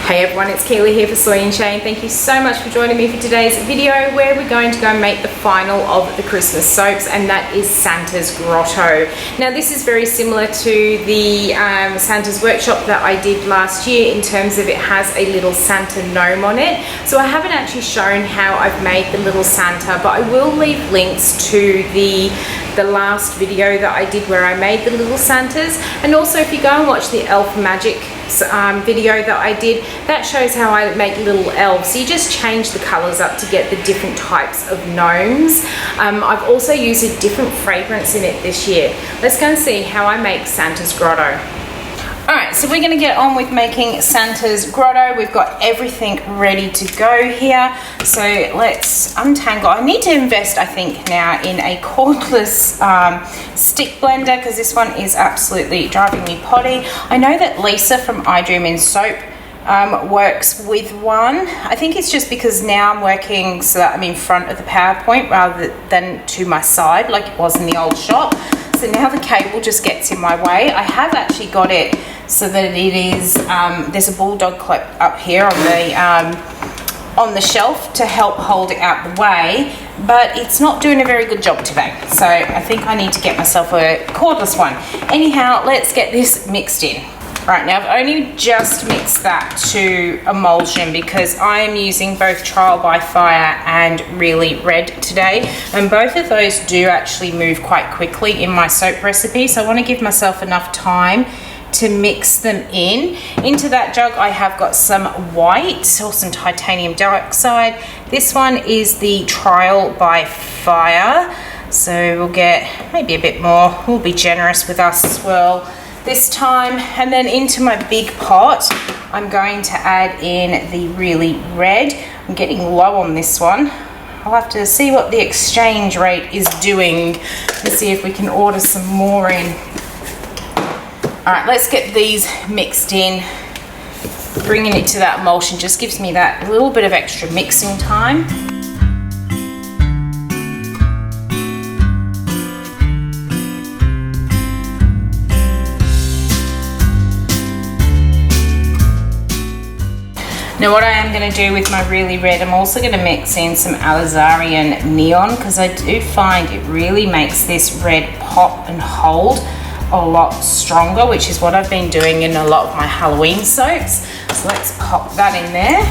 Hey everyone, it's Keely here for Soy and Shea, and thank you so much for joining me for today's video where we're going to go and make the final of the Christmas soaps, and that is Santa's Grotto. Now this is very similar to the Santa's workshop that I did last year in terms of it has a little Santa gnome on it. So I haven't actually shown how I've made the little Santa, but I will leave links to the last video that I did where I made the little Santas, and also if you go and watch the Elf Magic video that I did, that shows how I make little elves. So you just change the colors up to get the different types of gnomes. I've also used a different fragrance in it this year. Let's go and see how I make Santa's Grotto. Alright, so we're going to get on with making Santa's Grotto. We've got everything ready to go here. So let's untangle. I need to invest, I think, now in a cordless stick blender because this one is absolutely driving me potty. I know that Lisa from I Dream in Soap works with one. I think it's just because now I'm working so that I'm in front of the PowerPoint rather than to my side like it was in the old shop. So now the cable just gets in my way. I have actually got it so that it is, there's a bulldog clip up here on the shelf to help hold it out the way, but it's not doing a very good job today. So I think I need to get myself a cordless one. Anyhow, let's get this mixed in. Right, now I've only just mixed that to emulsion because I am using both Trial by Fire and Really Red today, and both of those do actually move quite quickly in my soap recipe, so I want to give myself enough time to mix them in. Into that jug I have got some white or some titanium dioxide. This one is the Trial by Fire, so we'll get maybe a bit more. We'll be generous with our swirl this time. And then into my big pot I'm going to add in the Really Red. I'm getting low on this one. I'll have to see what the exchange rate is doing and see if we can order some more in. Alright, let's get these mixed in. Bringing it to that emulsion just gives me that little bit of extra mixing time. Now what I am going to do with my Really Red, I'm also going to mix in some Alizarian Neon because I do find it really makes this red pop and hold a lot stronger, which is what I've been doing in a lot of my Halloween soaps. So let's pop that in there.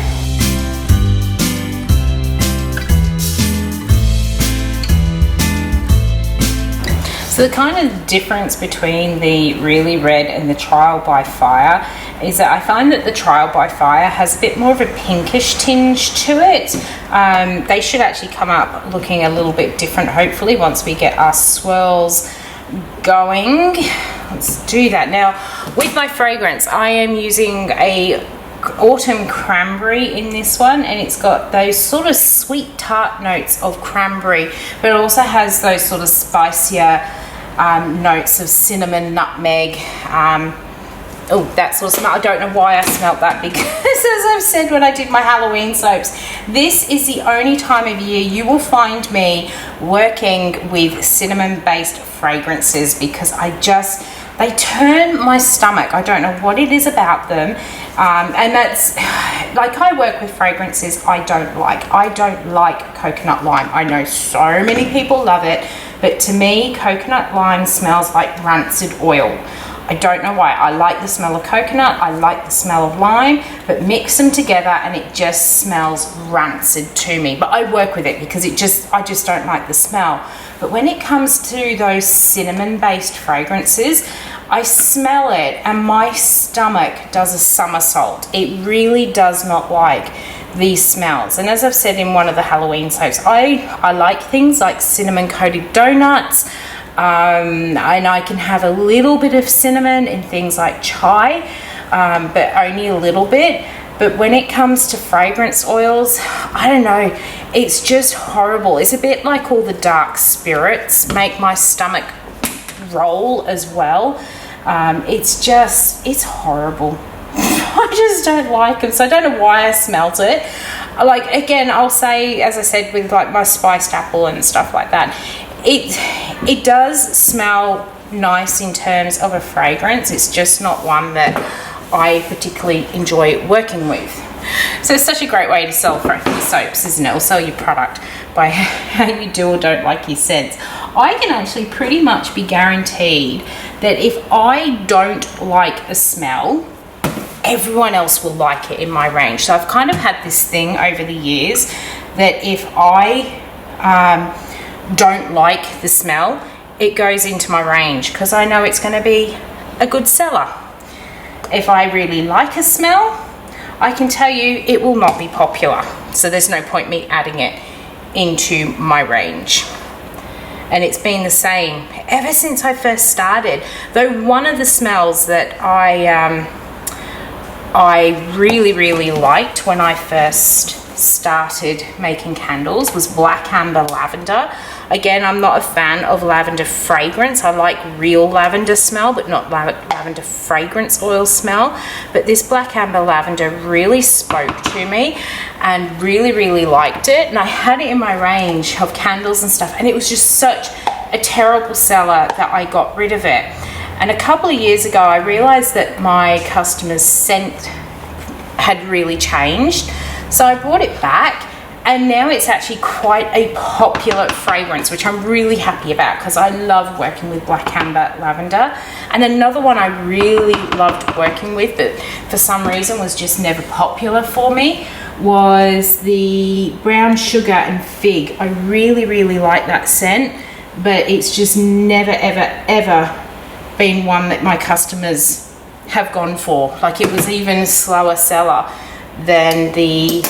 So the kind of difference between the Really Red and the Trial by Fire is that I find that the Trial by Fire has a bit more of a pinkish tinge to it. They should actually come up looking a little bit different hopefully once we get our swirls going. Let's do that. Now with my fragrance I am using a autumn cranberry in this one, and it's got those sort of sweet tart notes of cranberry, but it also has those sort of spicier notes of cinnamon, nutmeg, that sort of smell. I don't know why I smelled that because as I've said when I did my Halloween soaps, this is the only time of year you will find me working with cinnamon based fragrances because they turn my stomach. I don't know what it is about them, and that's like I work with fragrances I don't like. I don't like coconut lime. I know so many people love it, but to me coconut lime smells like rancid oil. I don't know why. I like the smell of coconut, I like the smell of lime, but mix them together and it just smells rancid to me. But I work with it because I just don't like the smell. But when it comes to those cinnamon based fragrances, I smell it and my stomach does a somersault. It really does not like these smells. And as I've said in one of the Halloween soaps, I like things like cinnamon coated donuts, and I can have a little bit of cinnamon in things like chai, but only a little bit. But when it comes to fragrance oils, I don't know, it's just horrible. It's a bit like all the dark spirits make my stomach roll as well. It's horrible. I just don't like them, so I don't know why I smelt it. Like, again, I'll say, as I said, with like my spiced apple and stuff like that, it does smell nice in terms of a fragrance. It's just not one that I particularly enjoy working with. So it's such a great way to sell frothy soaps, isn't it? Or sell your product by how you do or don't like your scents. I can actually pretty much be guaranteed that if I don't like a smell, everyone else will like it in my range. So I've kind of had this thing over the years that if I don't like the smell, it goes into my range because I know it's going to be a good seller. If I really like a smell, I can tell you it will not be popular. So there's no point me adding it into my range. And it's been the same ever since I first started. Though one of the smells that I really liked when I first started making candles was black amber lavender. Again, I'm not a fan of lavender fragrance. I like real lavender smell, but not lavender fragrance oil smell. But this black amber lavender really spoke to me and really liked it. And I had it in my range of candles and stuff, and it was just such a terrible seller that I got rid of it. And a couple of years ago, I realized that my customers' scent had really changed. So I brought it back, and now it's actually quite a popular fragrance, which I'm really happy about because I love working with black amber lavender. And another one I really loved working with, but for some reason was just never popular for me, was the brown sugar and fig. I really like that scent, but it's just never ever been one that my customers have gone for. Like, it was even a slower seller than the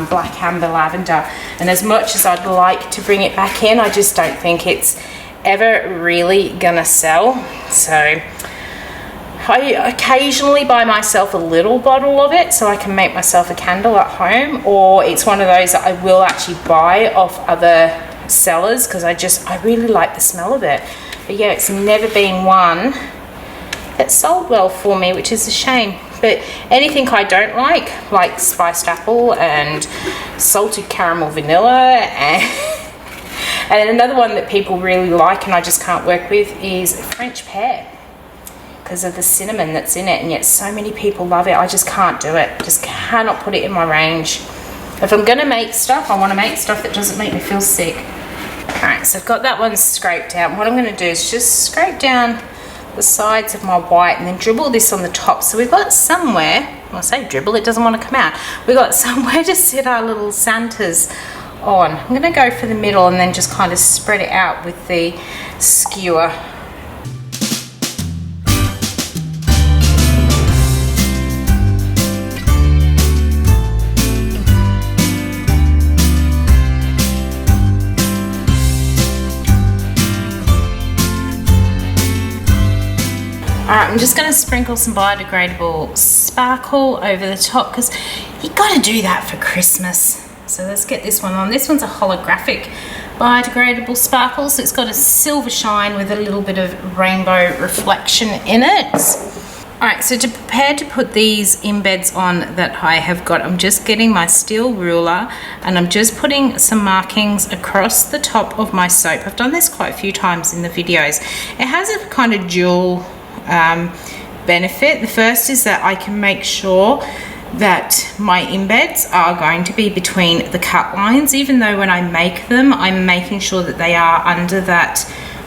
black amber lavender. And as much as I'd like to bring it back in, I just don't think it's ever really gonna sell. So I occasionally buy myself a little bottle of it so I can make myself a candle at home, or it's one of those that I will actually buy off other sellers because I really like the smell of it. But yeah, it's never been one that sold well for me, which is a shame. But anything I don't like spiced apple and salted caramel vanilla, and another one that people really like and I just can't work with is French pear because of the cinnamon that's in it, and yet so many people love it. I just can't do it. Just cannot put it in my range. If I'm gonna make stuff, I want to make stuff that doesn't make me feel sick. Alright, so I've got that one scraped out. What I'm going to do is just scrape down the sides of my white and then dribble this on the top. So we've got somewhere, when I say dribble, it doesn't want to come out. We've got somewhere to sit our little Santas on. I'm going to go for the middle and then just kind of spread it out with the skewer. Alright, I'm just going to sprinkle some biodegradable sparkle over the top because you got to do that for Christmas. So let's get this one on. This one's a holographic biodegradable sparkle, so it's got a silver shine with a little bit of rainbow reflection in it. Alright, so to prepare to put these embeds on that I have got, I'm just getting my steel ruler and I'm just putting some markings across the top of my soap. I've done this quite a few times in the videos. It has a kind of dual benefit. The first is that I can make sure that my embeds are going to be between the cut lines, even though when I make them I'm making sure that they are under that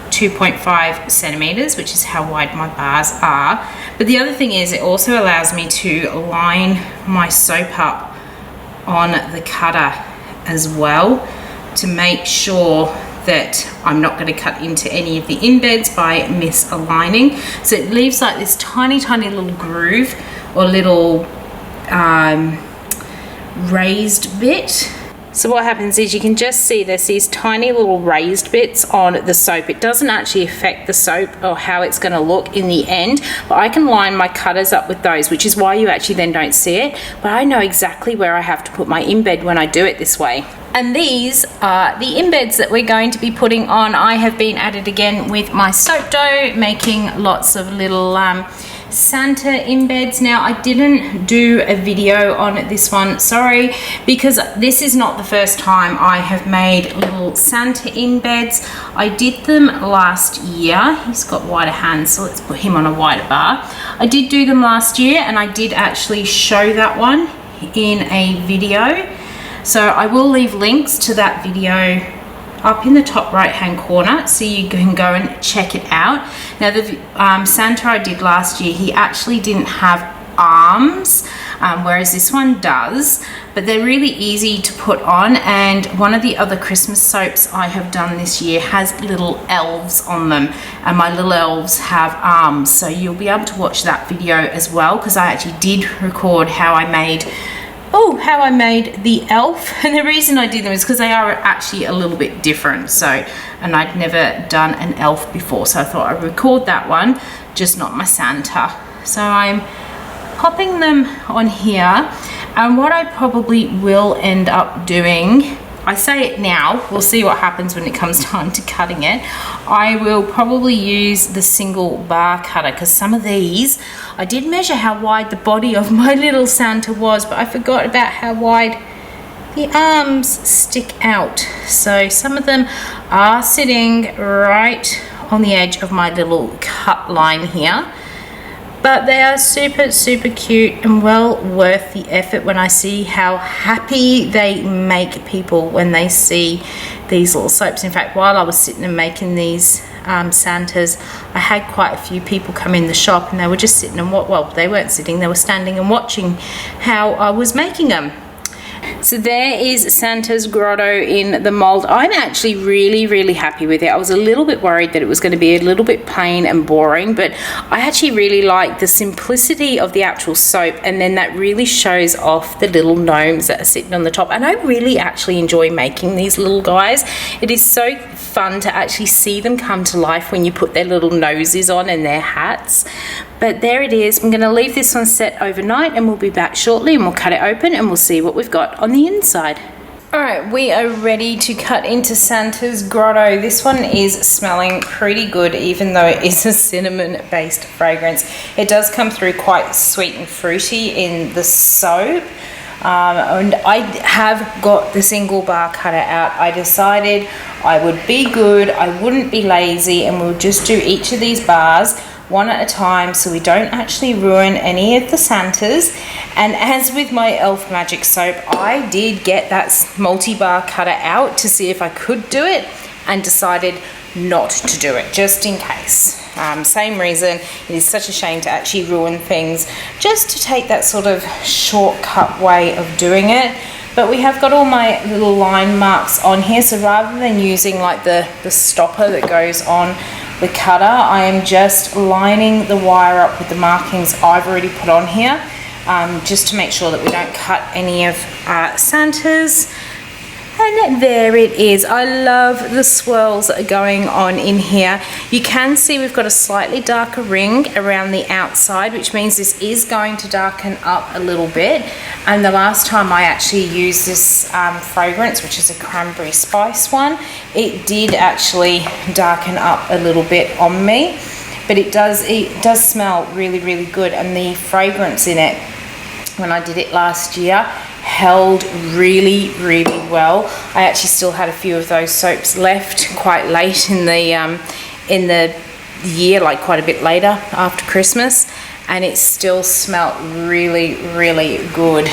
2.5 centimeters, which is how wide my bars are. But the other thing is it also allows me to line my soap up on the cutter as well to make sure that I'm not going to cut into any of the embeds by misaligning. So it leaves like this tiny little groove or little raised bit. So what happens is you can just see there's these tiny little raised bits on the soap. It doesn't actually affect the soap or how it's going to look in the end, but I can line my cutters up with those, which is why you actually then don't see it. But I know exactly where I have to put my embed when I do it this way. And these are the embeds that we're going to be putting on. I have been at it again with my soap dough, making lots of little Santa embeds. Now I didn't do a video on this one, sorry, because this is not the first time I have made little Santa embeds. I did them last year. He's got wider hands, so let's put him on a wider bar. I did do them last year, and I did actually show that one in a video, so I will leave links to that video up in the top right hand corner so you can go and check it out. Now the Santa I did last year, he actually didn't have arms, whereas this one does, but they're really easy to put on. And one of the other Christmas soaps I have done this year has little elves on them, and my little elves have arms, so you'll be able to watch that video as well, because I actually did record how I made the elf. And the reason I did them is because they are actually a little bit different, so, and I'd never done an elf before, so I thought I'd record that one, just not my Santa. So I'm popping them on here, and what I probably will end up doing, I say it now, we'll see what happens when it comes time to cutting it, I will probably use the single bar cutter, because some of these, I did measure how wide the body of my little Santa was, but I forgot about how wide the arms stick out. So some of them are sitting right on the edge of my little cut line here, but they are super cute and well worth the effort when I see how happy they make people when they see these little soaps. In fact, while I was sitting and making these Santas, I had quite a few people come in the shop, and they were just sitting and well, they weren't sitting, they were standing and watching how I was making them. So there is Santa's grotto in the mold. I'm actually really happy with it. I was a little bit worried that it was going to be a little bit plain and boring, but I actually really like the simplicity of the actual soap, and then that really shows off the little gnomes that are sitting on the top. And I really actually enjoy making these little guys. It is so fun to actually see them come to life when you put their little noses on and their hats. But there it is. I'm going to leave this one set overnight, and we'll be back shortly, and we'll cut it open and we'll see what we've got on the inside. Alright, we are ready to cut into Santa's grotto. This one is smelling pretty good, even though it is a cinnamon based fragrance. It does come through quite sweet and fruity in the soap. And I have got the single bar cutter out. I decided I would be good, I wouldn't be lazy, and we'll just do each of these bars one at a time so we don't actually ruin any of the Santas. And as with my Elf Magic soap, I did get that multi-bar cutter out to see if I could do it, and decided not to do it just in case. Same reason, it is such a shame to actually ruin things just to take that sort of shortcut way of doing it. But we have got all my little line marks on here, so rather than using like the stopper that goes on the cutter, I am just lining the wire up with the markings I've already put on here, just to make sure that we don't cut any of Santa's. And there it is. I love the swirls that are going on in here. You can see we've got a slightly darker ring around the outside, which means this is going to darken up a little bit. And the last time I actually used this fragrance, which is a cranberry spice one, it did actually darken up a little bit on me. But it does smell really good, and the fragrance in it, when I did it last year, held really well. I actually still had a few of those soaps left quite late in the year, like quite a bit later after Christmas, and it still smelled really good.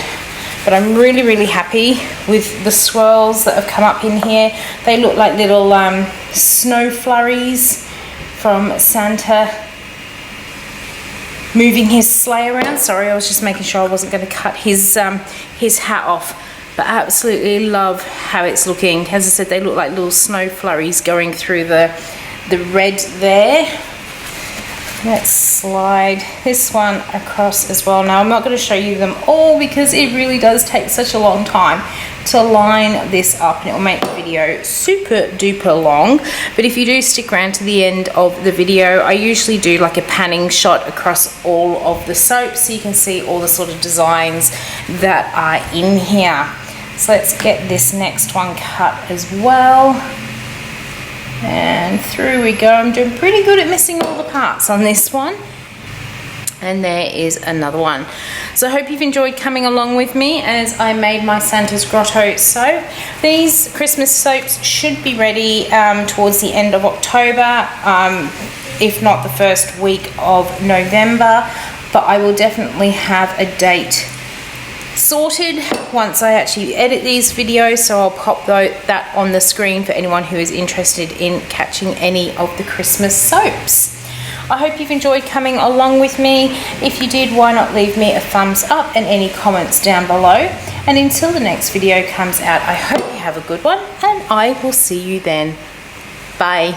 But I'm really happy with the swirls that have come up in here. They look like little snow flurries from Santa moving his sleigh around. Sorry, I was just making sure I wasn't going to cut his hat off. But I absolutely love how it's looking. As I said, they look like little snow flurries going through the red there. Let's slide this one across as well. Now I'm not going to show you them all because it really does take such a long time to line this up, and it will make the video super duper long. But if you do stick around to the end of the video, I usually do like a panning shot across all of the soaps so you can see all the sort of designs that are in here. So let's get this next one cut as well. And through we go. I'm doing pretty good at missing all the parts on this one. And there is another one. So I hope you've enjoyed coming along with me as I made my Santa's Grotto soap. These Christmas soaps should be ready towards the end of October, if not the first week of November, but I will definitely have a date sorted once I actually edit these videos, so I'll pop that on the screen for anyone who is interested in catching any of the Christmas soaps. I hope you've enjoyed coming along with me. If you did, why not leave me a thumbs up and any comments down below. And until the next video comes out, I hope you have a good one, and I will see you then. Bye.